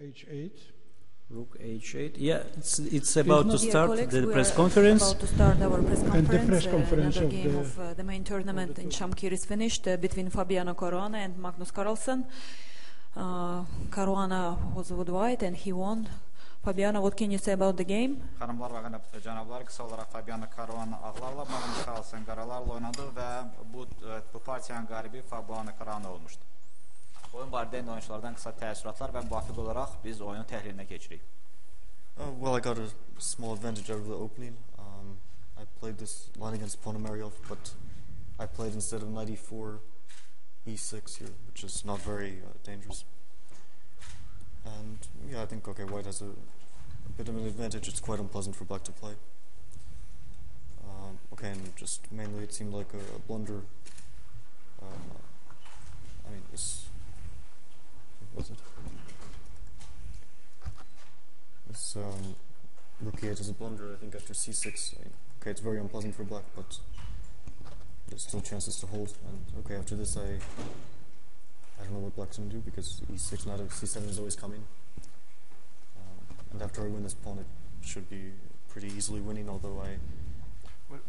H8. Rook H8. Yeah, it's about to Dear start colleagues, the we press are conference. about to start our press And conference. the press conference Another of game the- of the main tournament in Shamkir is finished between Fabiano Caruana and Magnus Carlsen. Caruana was with white and he won. Fabiano, what can you say about the game? Xanımlar və cənablar, qısa olaraq Fabiano Caruana ağlarla, Magnus Carlsen qaralarla oynadı və bu partiyanın qalibi Fabiano Caruana olmuşdu. Oyun barədə indi oyunculardan qısa təəssüratlar və müvafiq olaraq biz oyunun təhlilinə keçirik. Well, I got a small advantage out of the opening. I played this line against Ponomaryov, but I played instead of knight e4, e6 here, which is not very dangerous. And yeah, I think white has a bit of an advantage. It's quite unpleasant for black to play. Okay, and just mainly it seemed like a blunder. I mean, what was it? This rook e8 is a blunder, I think, after c6. Okay, it's very unpleasant for black, but there's still chances to hold. And okay, after this, I don't know what black's going to do, because e6, knight of c7 is always coming. And after I win this pawn, it should be pretty easily winning, although I...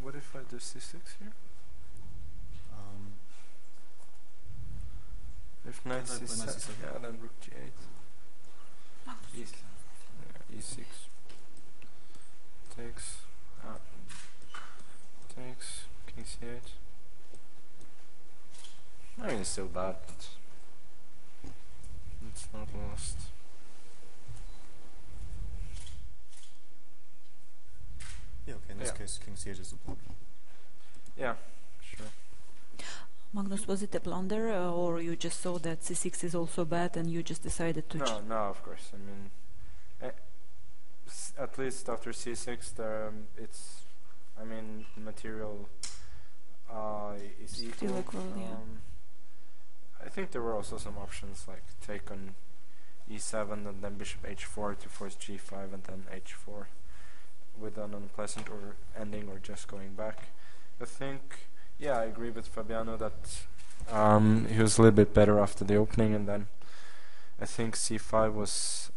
What if I do c6 here? If knight c7, yeah, then rook g8. E6. Takes. Takes. King c8. I mean, it's still bad, but it's not lost. Yeah, okay, in this case, king c8 is a blunder. Yeah, sure. Magnus, was it a blunder or you just saw that c6 is also bad and you just decided to... No, of course. I mean, at least after c6, it's, I mean, material is still equal. equal, yeah. I think there were also some options like take on e7 and then bishop h4 to force g5 and then h4 with an unpleasant or ending or just going back. I think, yeah, I agree with Fabiano that he was a little bit better after the opening, and then I think c5 was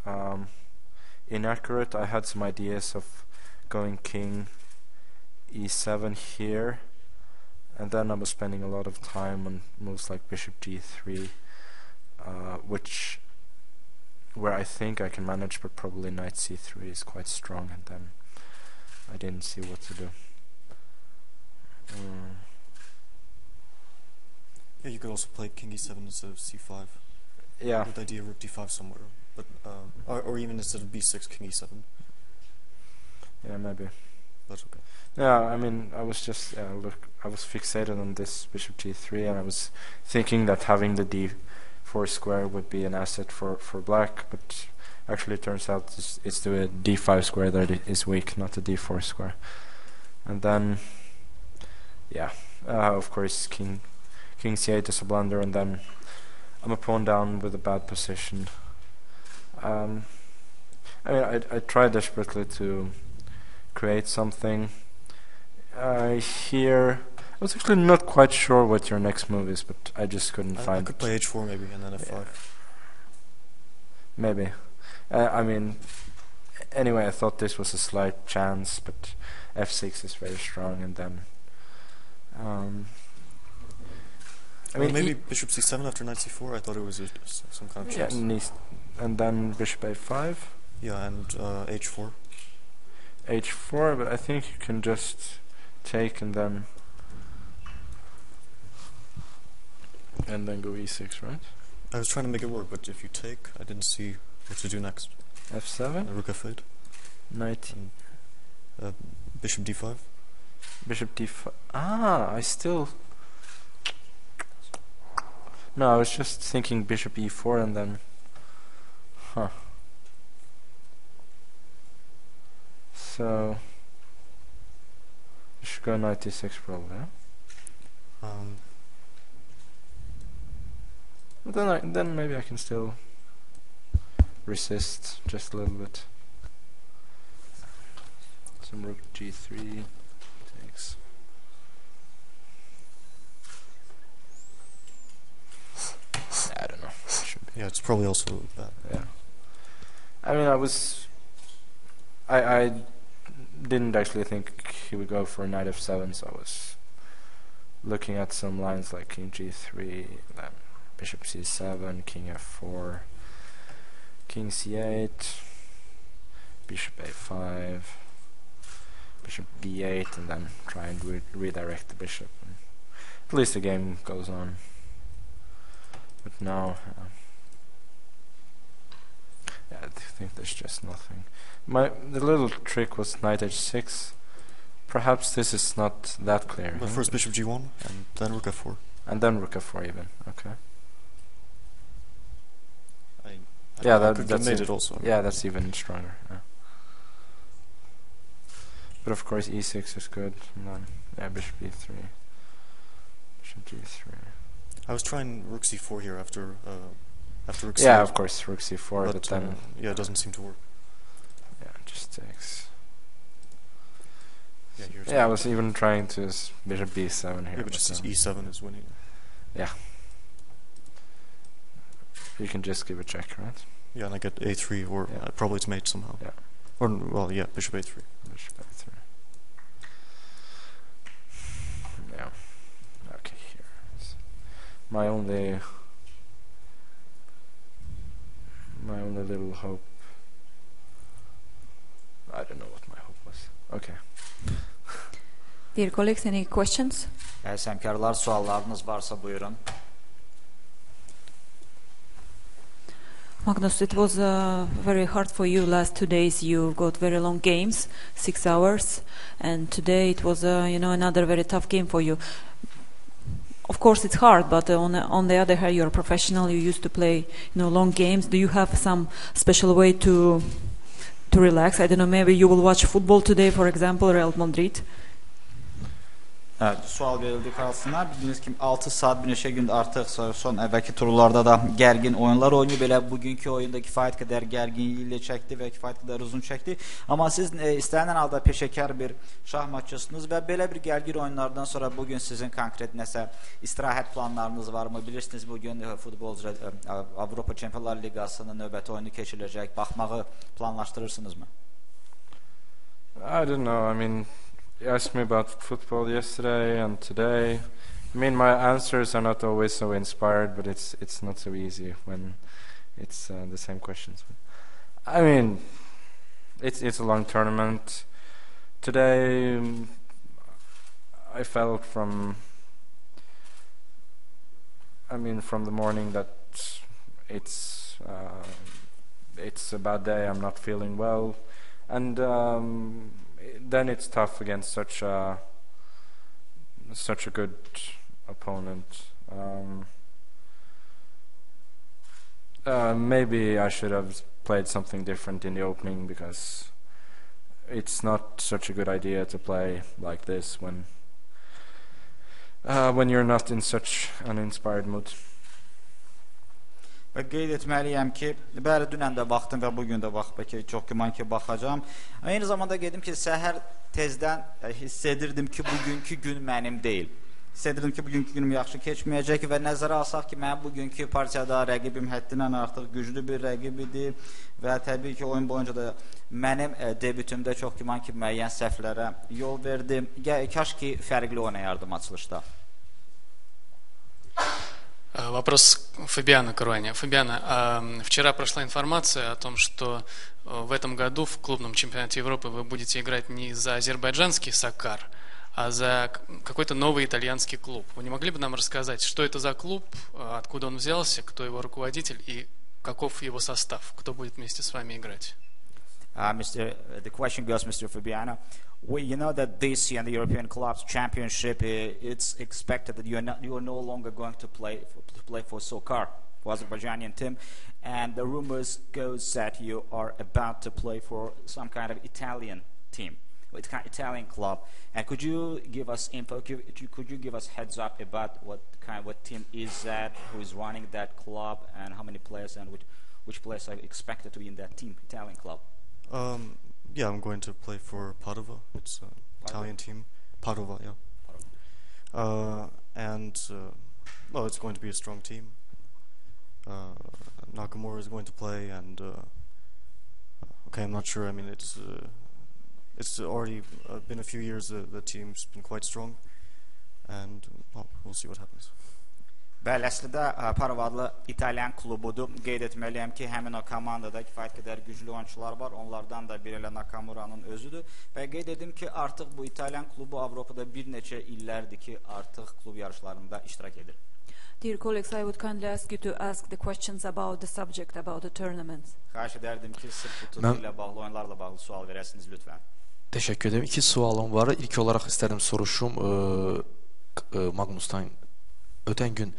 inaccurate. I had some ideas of going king e7 here, and then I was spending a lot of time on moves like bishop g3, where I think I can manage, but probably knight c3 is quite strong, and then I didn't see what to do. Yeah, you could also play king e7 instead of c5. Yeah. With the idea of rook d5 somewhere, but or even instead of b6, king e7. Yeah, maybe. That's okay. Yeah, I mean, I was just I was fixated on this bishop g3, and I was thinking that having the d4 square would be an asset for black, but actually it turns out it's the d5 square that is weak, not the d4 square. And then, yeah, of course, king c8 is a blunder, and then I'm a pawn down with a bad position. I mean, I tried desperately to create something. Here, I was actually not quite sure what your next move is, but I just couldn't find I could play h4 maybe, and then f5. Yeah. Maybe. I mean, anyway, I thought this was a slight chance, but f6 is very strong, and then I mean, maybe bishop c7 after knight c4. I thought it was some kind of chance. Yeah, and then bishop a5. Yeah, and h4. H4, but I think you can just take and then go e6, right? I was trying to make it work, but if you take, I didn't see what to do next. f7. Rook f8. Knight. Bishop d5. Bishop d5. I still. No, I was just thinking bishop e4 and then. So. You should go knight d6 probably, huh? But then maybe I can still resist just a little bit. Some rook g3 takes. I don't know. Should be. Yeah, it's probably also that. Yeah. I mean, I didn't actually think he would go for knight f7, so I was looking at some lines like king g3, then bishop c7, king f4, king c8, bishop a5, bishop b8, and then try and redirect the bishop. And at least the game goes on. But now, yeah, I think there's just nothing. The little trick was knight h6. Perhaps this is not that clear. But first bishop g1, and then rook f4. And then rook f4 even, okay. Yeah, that's made it also. Yeah, that's even stronger. Yeah. But of course e6 is good, and then yeah, bishop e3, bishop g3. I was trying rook c4 here after rook c8. Yeah, of course rook c4, but then yeah, it doesn't seem to work. Yeah, just takes. Yeah, yeah, I was even trying to bishop b7 here. Yeah, but just e7 is winning. Yeah. You can just give a check, right? Yeah, and I get a3, or probably it's mate somehow. Yeah. Or, well, yeah, bishop a3. Bishop a3. Yeah. Okay, here. My only little hope. I don't know what my hope was. Okay. Dear colleagues, any questions? Həmkarlar, suallarınız varsa buyurun. Magnus, it was very hard for you last 2 days. You got very long games, 6 hours, and today it was, another very tough game for you. Of course, it's hard, but on the other hand, you're a professional. You used to play, long games. Do you have some special way to relax? I don't know. Maybe you will watch football today, for example, Real Madrid. Evet, sual verildi Carlsen'a. Bildiyiniz kimi 6 saat bir neçə gündür artıq son əvvəlki turlarda da gərgin oyunlar oynayıb. Belə bugünkü oyunda kifayət qədər gərginliklə çəkdi və kifayət qədər uzun çəkdi. Amma siz istənilən halda peşəkar bir şahmatçısınız və belə bir gərgin oyunlardan sonra bugün sizin konkret nəsə istirahət planlarınız varmı? Bilirsiniz, bugün futbolcu Avropa Çempionlar Liqasının növbəti oyunu keçiriləcək. Baxmağı planlaşdırırsınızmı? I don't know. I mean, you asked me about football yesterday and today. I mean, my answers are not always so inspired, but it's not so easy when it's the same questions. I mean, it's a long tournament. Today, I felt from the morning that it's a bad day. I'm not feeling well, and then it's tough against such a good opponent. Maybe I should have played something different in the opening, because it's not such a good idea to play like this when you're not in such an inspired mood. Və qeyd etməliyəm ki, bəli, dünən də baxdım və bugün də çox güman ki, baxacağım. Eyni zamanda qeydim ki, səhər tezdən hiss edirdim ki, bugünkü gün mənim deyil. Hiss edirdim ki, bugünkü günüm yaxşı keçməyəcək və nəzərə alsaq ki, mənim bugünkü partiyada rəqibim həddindən artıq güclü bir rəqib idi və təbii ki, oyun boyunca da mənim debütümdə çox güman ki, müəyyən səhvlərə yol verdi. Kaş ki, fərqli oynayardım açılışda. Вопрос Фабиано Caruana. Фабиано, вчера прошла информация о том, что в этом году в клубном чемпионате Европы вы будете играть не за азербайджанский Саккар, а за какой-то новый итальянский клуб. Вы не могли бы нам рассказать, что это за клуб, откуда он взялся, кто его руководитель и каков его состав, кто будет вместе с вами играть? The question goes, Mr. Fabiano. You know that this year in the European Clubs Championship, it's expected that you are no longer going to play for Sokar, for Azerbaijani team, and the rumors goes that you are about to play for some kind of Italian team, Italian club. And could you give us info? Could you give us heads up about what team is that, who is running that club, and how many players and which players are expected to be in that team, Italian club? Yeah, I'm going to play for Padova. It's an Italian team. Padova, yeah. Well, it's going to be a strong team. Nakamura is going to play, and okay, I'm not sure. I mean, it's already been a few years. The team's been quite strong, and well, we'll see what happens. Bəli, əslində Parova adlı İtalyan klubudur. Qeyd etməliyəm ki, həmin o komandada kifayət qədər güclü oyunçular var. Onlardan da biri elə Nakamura'nın özüdür. Və qeyd edim ki, artıq bu İtalyan klubu Avropada bir neçə illərdir ki, artıq klub yarışlarında iştirak edir. Dear colleagues, I would kindly ask you to ask the questions about the subject, about the tournament. Xahiş edərdim ki, sırf bu turu ilə bağlı, oyunlarla bağlı sual verəsiniz lütfən. Teşekkür ederim. İki sualım var. İlk olarak isterim soruşum Magnus'tan ötən gün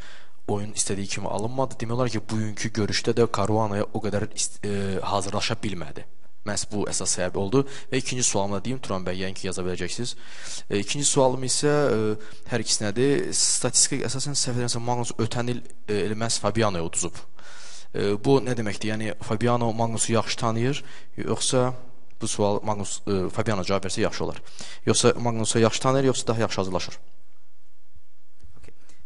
oyun istədiyi kimi alınmadı. Demək olar ki, bugünkü görüşdə də Caruana'ya o qədər hazırlaşa bilmədi. Məhz bu əsas səbəb oldu. Və ikinci sualımı da deyim, Turan bəy, yəni ki, yaza biləcəksiniz. İkinci sualım isə hər ikisinədir. Statistik əsasən səhv edirəmsə Magnus ötən il məhz Fabiano'ya uduzub. Bu nə deməkdir? Yəni Fabiano Magnus'u yaxşı tanıyır, yoxsa bu sual Fabiano cavab versə yaxşı olar. Yoxsa Magnus'u yaxşı tanıyır, yoxsa daha yaxşı hazırlaşır?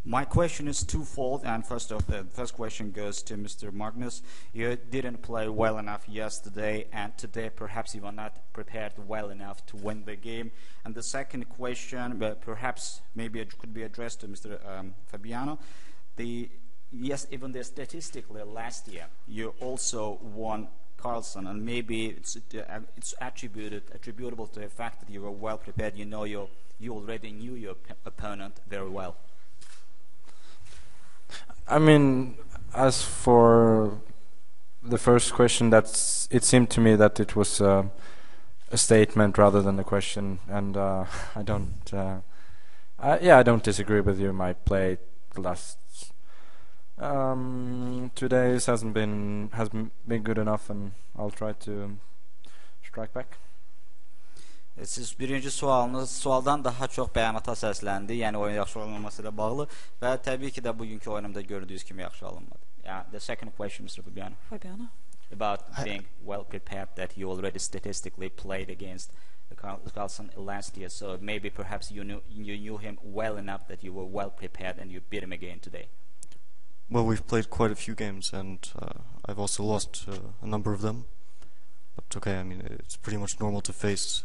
My question is twofold, and the first question goes to Mr. Magnus. You didn't play well enough yesterday, and today perhaps you were not prepared well enough to win the game. And the second question, perhaps maybe it could be addressed to Mr. Fabiano. Yes, even statistically last year, you also won Carlsen, and maybe it's attributable to the fact that you were well prepared. You already knew your opponent very well. I mean, as for the first question, it seemed to me that it was a statement rather than a question, and I don't disagree with you. My play the last 2 days has been good enough, and I'll try to strike back. Siz birinci sualdan daha çox bəyanata səsləndi, yəni oyun yaxşı olmaması ilə bağlı və təbii ki də bugünkü oyunumda gördüyünüz kimi yaxşı alınmadı. The second question, Mr. Fabiano. About being well prepared, that you already statistically played against Carlsen last year, so maybe perhaps you knew him well enough that you were well prepared and you beat him again today. Well, we've played quite a few games, and I've also lost a number of them. But okay, I mean, it's pretty much normal to face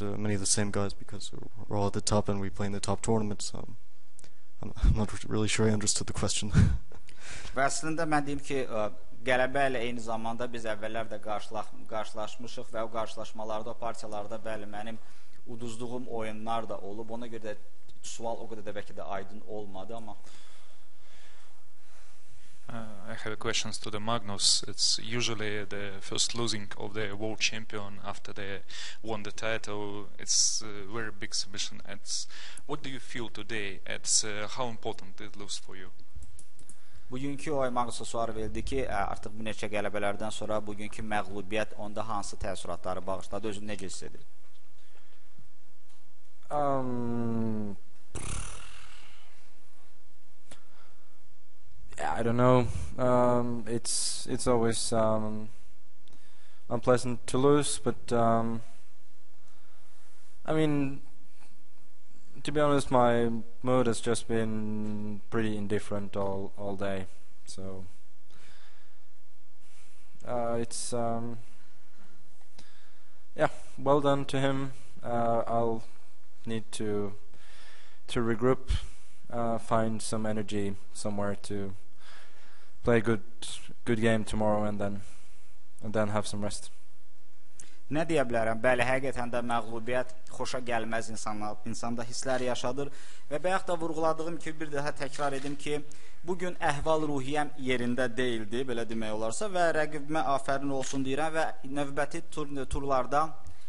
many of the same guys because we're all at the top and we play in the top tournaments. I'm not really sure I understood the question. Və əslində mən deyim ki, qələbə ilə eyni zamanda biz əvvəllər də qarşılaşmışıq və o qarşılaşmalarda, o partiyalarda bəli mənim uduzduğum oyunlar da olub. Ona görə də sual o qədər də bəlkə də aydın olmadı, amma I have questions to the Magnus. It's usually the first losing of the world champion after they won the title. It's a very big submission. What do you feel today? How important it lose for you? Bugünkü oyun Magnus'a sual verildi ki, artıq bir neçə qələbələrdən sonra bugünkü məğlubiyyət onda hansı təəssüratları bağışladı? Özünü necə hiss edir? I don't know. It's always unpleasant to lose, but I mean, to be honest, my mood has just been pretty indifferent all day. So it's well done to him. I'll need to regroup, find some energy somewhere to play a good game tomorrow, and then have some rest. Nə deyə bilərəm? Bəli, həqiqətən də məğlubiyyət xoşa gəlməz insanda hisslər yaşadır və bayaq da vurğuladığım kimi bir daha təkrar edim ki, bugün əhval-ruhiyyəm yerində deyildi, belə demək olarsa, və rəqibimə afərin olsun deyirəm və növbəti turlarda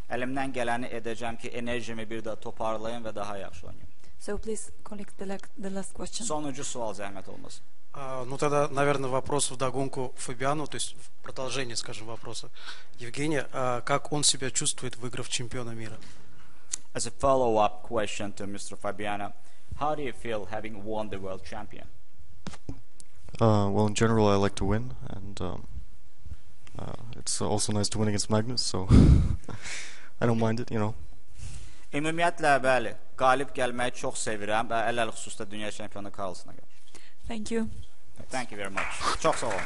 əlimdən gələni edəcəm ki, enerjimi bir də toparlayım və daha yaxşı oynayım. So please collect the last question. Sonuncu sual zəhmət olmasın. Ну тогда, наверное, вопрос вдогонку Фабиану, то есть продолжение, скажем, вопроса. Евгения, как он себя чувствует, выиграв чемпиона мира? As a follow-up question to Mr. Fabiano, how do you feel having won the world champion? Well, in general, I like to win, and it's also nice to win against Magnus, so I don't mind it, you know. Ümumiyyətlə, bəli, qalib gəlməyi çox sevirəm və əlləl xüsusda dünya çempionu Carlsen'a görə. Thank you. Thank you very much. Çox sağ olun.